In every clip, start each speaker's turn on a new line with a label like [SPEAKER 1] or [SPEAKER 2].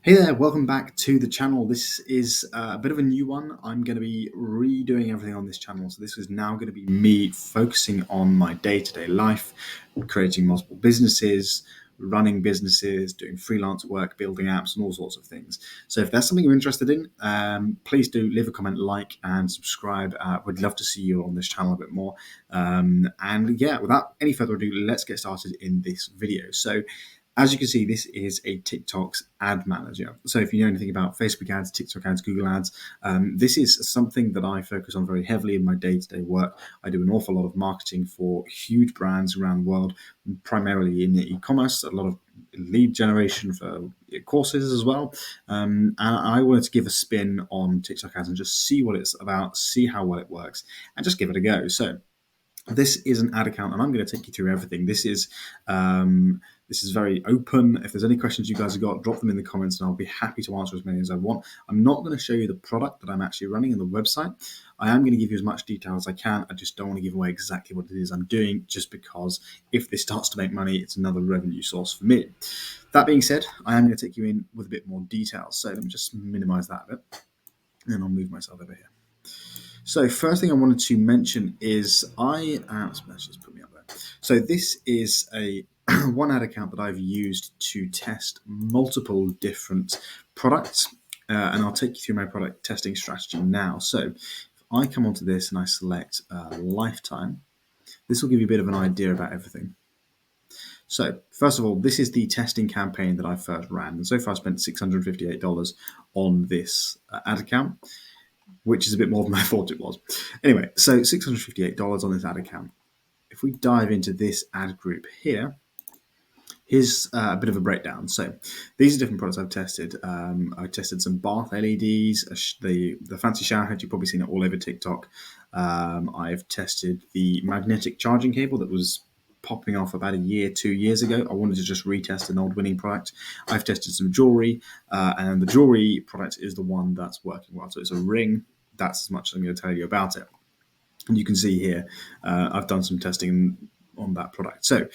[SPEAKER 1] Hey there, welcome back to the channel. This is a bit of a new one. I'm going to be redoing everything on this channel. So this is now going to be me focusing on my day-to-day life, creating multiple businesses, running businesses, doing freelance work, building apps, and all sorts of things. So if that's something you're interested in, please do leave a comment, like, and subscribe. Would love to see you on this channel a bit more. And yeah, without any further ado, let's get started in this video. So as you can see, this is a TikTok's ad manager. So if you know anything about Facebook ads, TikTok ads, Google ads, this is something that I focus on very heavily in my day-to-day work. I do an awful lot of marketing for huge brands around the world, primarily in e-commerce, a lot of lead generation for courses as well. And I wanted to give a spin on TikTok ads and just see what it's about, see how well it works, and just give it a go. So this is an ad account, and I'm going to take you through everything. This is very open. If there's any questions you guys have got, drop them in the comments, and I'll be happy to answer as many as I want. I'm not going to show you the product that I'm actually running in the website. I am going to give you as much detail as I can. I just don't want to give away exactly what it is I'm doing, just because if this starts to make money, it's another revenue source for me. That being said, I am going to take you in with a bit more detail. So let me just minimize that a bit, and I'll move myself over here. So first thing I wanted to mention is let's just put me up there. So this is a one ad account that I've used to test multiple different products, and I'll take you through my product testing strategy now. So if I come onto this and I select lifetime, this will give you a bit of an idea about everything. So first of all, this is the testing campaign that I first ran, and so far I spent $658 on this ad account, which is a bit more than I thought it was. Anyway, so $658 on this ad account. If we dive into this ad group here, here's a bit of a breakdown. So these are different products I've tested. I tested some bath LEDs, the fancy shower head. You've probably seen it all over TikTok. I've tested the magnetic charging cable that was popping off about 2 years ago. I wanted to just retest an old winning product. I've tested some jewelry, and the jewelry product is the one that's working well. So it's a ring. That's as much as I'm going to tell you about it. And you can see here, I've done some testing on that product. So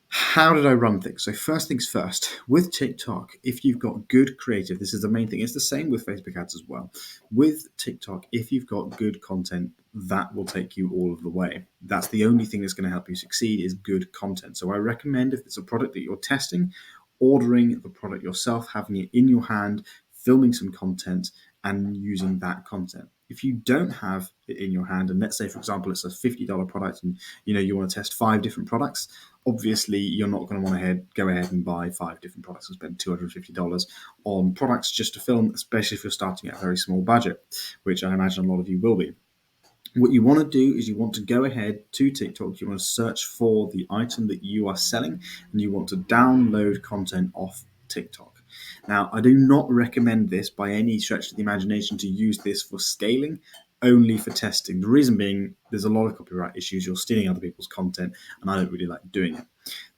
[SPEAKER 1] how did I run things? So first things first, with TikTok, if you've got good creative, this is the main thing. It's the same with Facebook ads as well. With TikTok, if you've got good content, that will take you all of the way. That's the only thing that's going to help you succeed is good content. So I recommend, if it's a product that you're testing, ordering the product yourself, having it in your hand, filming some content, and using that content. If you don't have it in your hand, and let's say, for example, it's a $50 product, and you want to test 5 different products, obviously you're not going to want to go ahead and buy 5 different products and spend $250 on products just to film, especially if you're starting at a very small budget, which I imagine a lot of you will be. What you want to do is you want to go ahead to TikTok, you want to search for the item that you are selling, and you want to download content off TikTok. Now, I do not recommend this by any stretch of the imagination to use this for scaling, only for testing. The reason being, there's a lot of copyright issues. You're stealing other people's content, and I don't really like doing it.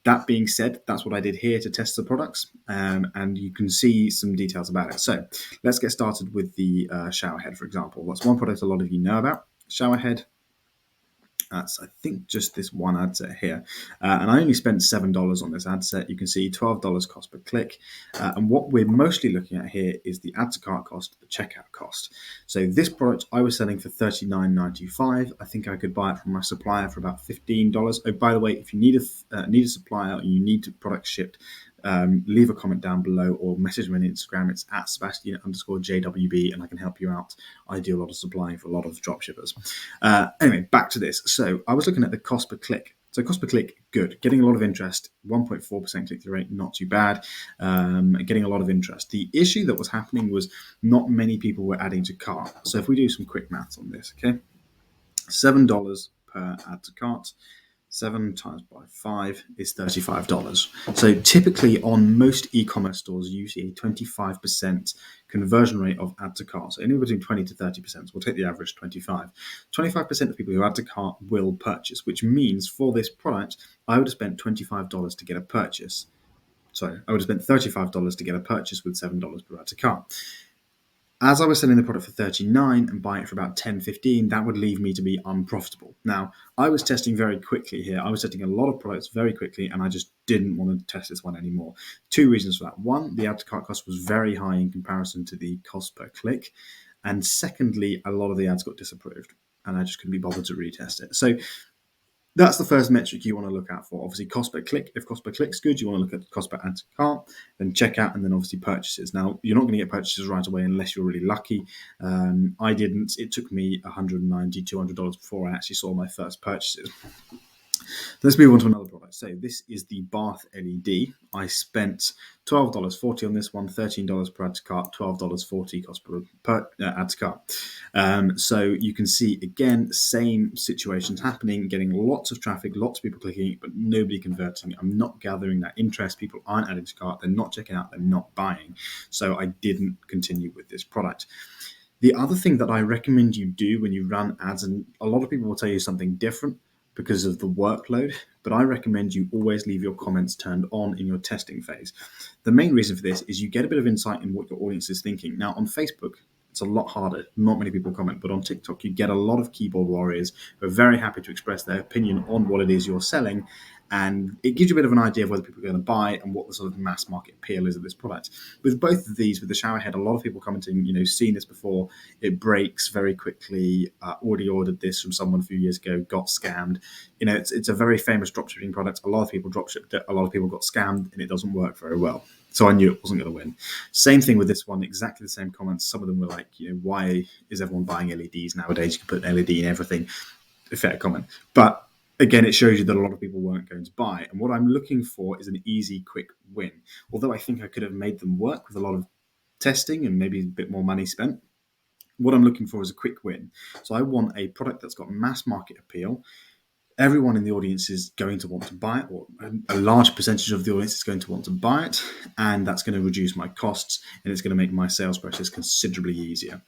[SPEAKER 1] That being said, that's what I did here to test the products, and you can see some details about it. So let's get started with the shower head, for example. That's one product a lot of you know about. Shower head. That's, I think, just this one ad set here. And I only spent $7 on this ad set. You can see $12 cost per click. And what we're mostly looking at here is the add to cart cost, the checkout cost. So this product I was selling for $39.95. I think I could buy it from my supplier for about $15. Oh, by the way, if you need a supplier and you need the product shipped, leave a comment down below or message me on Instagram. It's at Sebastian_JWB, and I can help you out. I do a lot of supplying for a lot of dropshippers. Anyway, back to this. So I was looking at the cost per click. So cost per click, good. Getting a lot of interest, 1.4% click-through rate, not too bad. Getting a lot of interest. The issue that was happening was not many people were adding to cart. So if we do some quick maths on this, okay? $7 per add to cart. 7 times by 5 is $35. So typically on most e-commerce stores, you see a 25% conversion rate of add to cart. So anywhere between 20 to 30%. So we'll take the average 25. 25% of people who add to cart will purchase, which means for this product, I would have spent $25 to get a purchase. Sorry, I would have spent $35 to get a purchase with $7 per add to cart. As I was selling the product for 39 and buying it for about 10, 15, that would leave me to be unprofitable. Now, I was testing very quickly here. I was testing a lot of products very quickly, and I just didn't want to test this one anymore. Two reasons for that. One, the add to cart cost was very high in comparison to the cost per click. And secondly, a lot of the ads got disapproved, and I just couldn't be bothered to retest it. So that's the first metric you want to look out for. Obviously, cost per click. If cost per click is good, you want to look at cost per add to cart, then checkout, and then obviously purchases. Now, you're not going to get purchases right away unless you're really lucky. I didn't. It took me $190, $200 before I actually saw my first purchases. Let's move on to another product. So this is the bath LED. I spent $12.40 on this one, $13 per add to cart, $12.40 cost per add to cart. So you can see, again, same situations happening, getting lots of traffic, lots of people clicking, but nobody converting. I'm not gathering that interest. People aren't adding to cart. They're not checking out. They're not buying. So I didn't continue with this product. The other thing that I recommend you do when you run ads, and a lot of people will tell you something different because of the workload, but I recommend you always leave your comments turned on in your testing phase. The main reason for this is you get a bit of insight in what your audience is thinking. Now, on Facebook, it's a lot harder. Not many people comment, but on TikTok, you get a lot of keyboard warriors who are very happy to express their opinion on what it is you're selling. And it gives you a bit of an idea of whether people are going to buy and what the sort of mass market appeal is of this product. With both of these, with the shower head, a lot of people commenting, seen this before, it breaks very quickly, already ordered this from someone a few years ago, got scammed. It's a very famous dropshipping product. A lot of people dropshipped it, a lot of people got scammed, and it doesn't work very well. So I knew it wasn't going to win. Same thing with this one, exactly the same comments. Some of them were like, why is everyone buying LEDs nowadays? You can put an LED in everything. A fair comment. But again, it shows you that a lot of people weren't going to buy. And what I'm looking for is an easy, quick win. Although I think I could have made them work with a lot of testing and maybe a bit more money spent, what I'm looking for is a quick win. So I want a product that's got mass market appeal. Everyone in the audience is going to want to buy it, or a large percentage of the audience is going to want to buy it, and that's going to reduce my costs, and it's going to make my sales process considerably easier.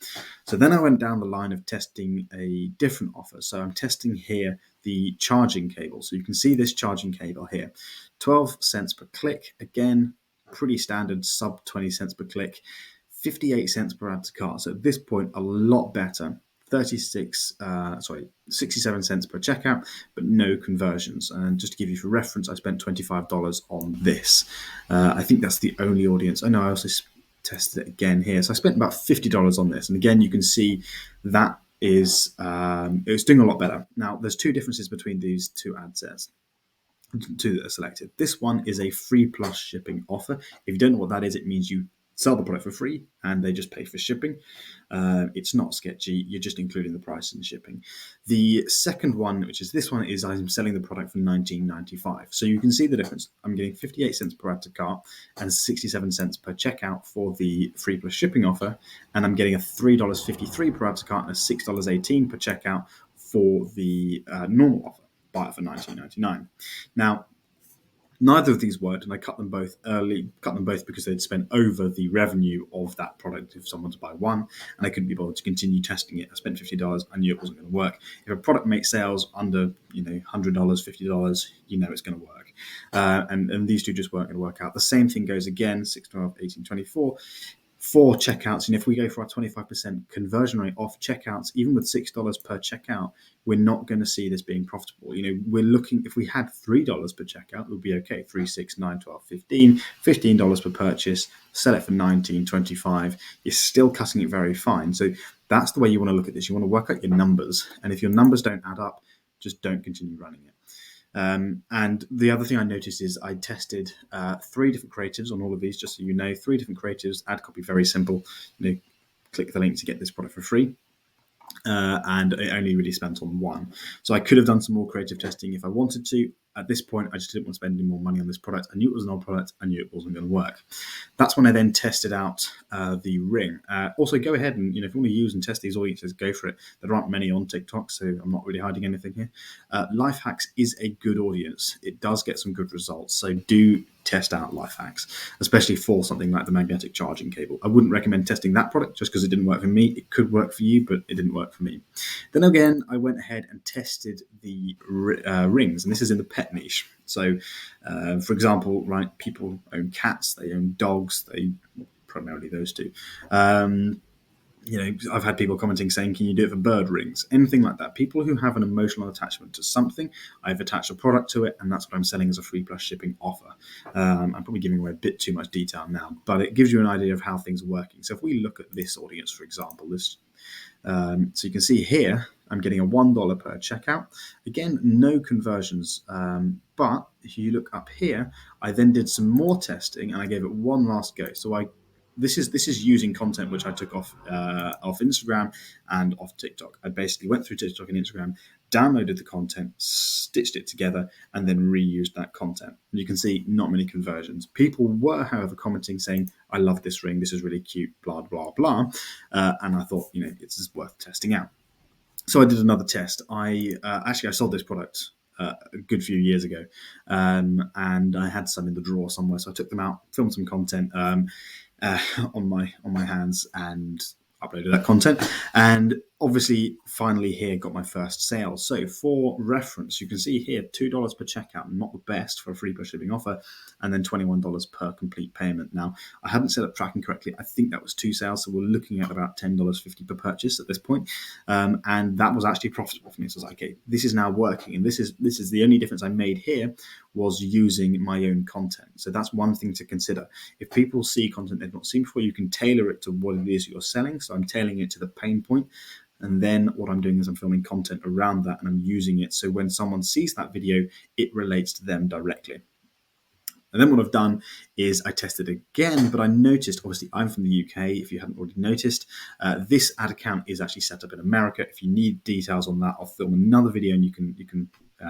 [SPEAKER 1] So then I went down the line of testing a different offer. So I'm testing here the charging cable. So you can see this charging cable here, 12 cents per click. Again, pretty standard, sub 20 cents per click, 58 cents per add to cart. So at this point, a lot better. 67 cents per checkout, but no conversions. And just to give you for reference, I spent $25 on this. I think that's the only audience. I know I also tested it again here. So I spent about $50 on this. And again, you can see that is it's doing a lot better. Now, there's two differences between these two ad sets. Two that are selected. This one is a free plus shipping offer. If you don't know what that is, it means you sell the product for free and they just pay for shipping. It's not sketchy. You're just including the price in shipping. The second one, which is this one, is I'm selling the product for $19.95. So you can see the difference. I'm getting 58 cents per add to cart and 67 cents per checkout for the free plus shipping offer. And I'm getting a $3.53 per add to cart and a $6.18 per checkout for the normal offer. Buy it for $19.99. Now, neither of these worked, and I cut them both early. Cut them both because they'd spent over the revenue of that product if someone to buy one, and I couldn't be bothered to continue testing it. I spent $50. I knew it wasn't going to work. If a product makes sales under $100, $50, it's going to work. And these two just weren't going to work out. The same thing goes again, 6, 12, 18, 24. For checkouts, and if we go for our 25% conversion rate off checkouts, even with $6 per checkout, we're not going to see this being profitable. We're looking, if we had $3 per checkout, it would be okay. 3, 6, 9, 12, 15, $15 per purchase, sell it for 19, 25. You're still cutting it very fine. So that's the way you want to look at this. You want to work out your numbers. And if your numbers don't add up, just don't continue running it. And the other thing I noticed is I tested 3 different creatives on all of these, just so you know, 3 different creatives, ad copy, very simple. Click the link to get this product for free. And I only really spent on one. So I could have done some more creative testing if I wanted to. At this point, I just didn't want to spend any more money on this product. I knew it was an old product. I knew it wasn't going to work. That's when I then tested out the ring. Also, go ahead and, if you want to use and test these audiences, go for it. There aren't many on TikTok, so I'm not really hiding anything here. Life Hacks is a good audience. It does get some good results. So do test out Life Hacks, especially for something like the magnetic charging cable. I wouldn't recommend testing that product just because it didn't work for me. It could work for you, but it didn't work for me. Then again, I went ahead and tested the rings, and this is in the pet niche. So, for example, right, people own cats, they own dogs, they primarily those two. I've had people commenting saying, can you do it for bird rings? Anything like that. People who have an emotional attachment to something, I've attached a product to it, and that's what I'm selling as a free plus shipping offer. I'm probably giving away a bit too much detail now, but it gives you an idea of how things are working. So if we look at this audience, for example, so you can see here, I'm getting a $1 per checkout. Again, no conversions. But if you look up here, I then did some more testing and I gave it one last go. So this is using content which I took off Instagram and off TikTok. I basically went through TikTok and Instagram, downloaded the content, stitched it together, and then reused that content. And you can see not many conversions. People were, however, commenting saying, I love this ring, this is really cute, blah, blah, blah. And I thought, it's worth testing out. So I did another test. I sold this product a good few years ago, and I had some in the drawer somewhere. So I took them out, filmed some content on my hands, and uploaded that content. And obviously, finally here got my first sale. So for reference, you can see here $2 per checkout, not the best for a free plus shipping offer, and then $21 per complete payment. Now, I hadn't set up tracking correctly. I think that was 2 sales, so we're looking at about $10.50 per purchase at this point. And that was actually profitable for me. So I was like, okay, this is now working, and this is the only difference I made here was using my own content. So that's one thing to consider. If people see content they've not seen before, you can tailor it to what it is you're selling. So I'm tailoring it to the pain point. And then what I'm doing is I'm filming content around that, and I'm using it so when someone sees that video, it relates to them directly. And then what I've done is I tested again, but I noticed, obviously I'm from the UK, if you hadn't already noticed, this ad account is actually set up in America. If you need details on that, I'll film another video and you can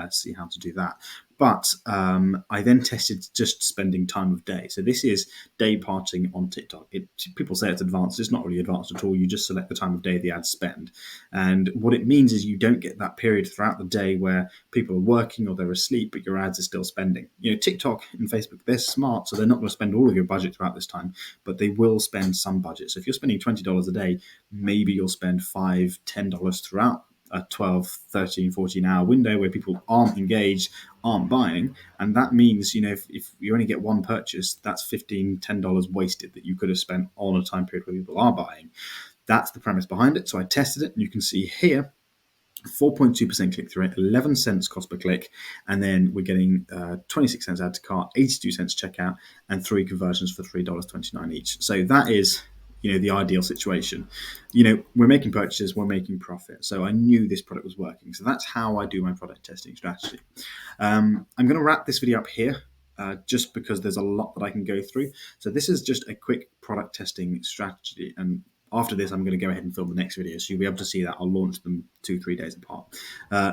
[SPEAKER 1] see how to do that. But I then tested just spending time of day. So this is day parting on TikTok. People say it's advanced. It's not really advanced at all. You just select the time of day the ads spend. And what it means is you don't get that period throughout the day where people are working or they're asleep, but your ads are still spending. TikTok and Facebook, they're smart, so they're not going to spend all of your budget throughout this time, but they will spend some budget. So if you're spending $20 a day, maybe you'll spend $5, $10 throughout a 12, 13, 14-hour window where people aren't engaged, aren't buying. And that means, if you only get one purchase, that's $15, $10 wasted that you could have spent on a time period where people are buying. That's the premise behind it. So I tested it, and you can see here, 4.2% click-through rate, 11 cents cost per click, and then we're getting 26 cents add to cart, 82 cents checkout, and 3 conversions for $3.29 each. So that is the ideal situation. We're making purchases, we're making profit. So I knew this product was working. So that's how I do my product testing strategy. I'm going to wrap this video up here. Just because there's a lot that I can go through. So this is just a quick product testing strategy. And after this, I'm going to go ahead and film the next video. So you'll be able to see that. I'll launch them 2-3 days apart.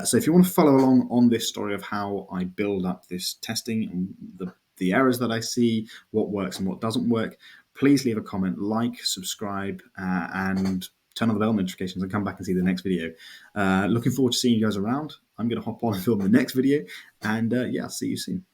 [SPEAKER 1] So if you want to follow along on this story of how I build up this testing and the errors that I see, what works and what doesn't work, please leave a comment, like, subscribe, and turn on the bell notifications and come back and see the next video. Looking forward to seeing you guys around. I'm going to hop on and film the next video. And I'll see you soon.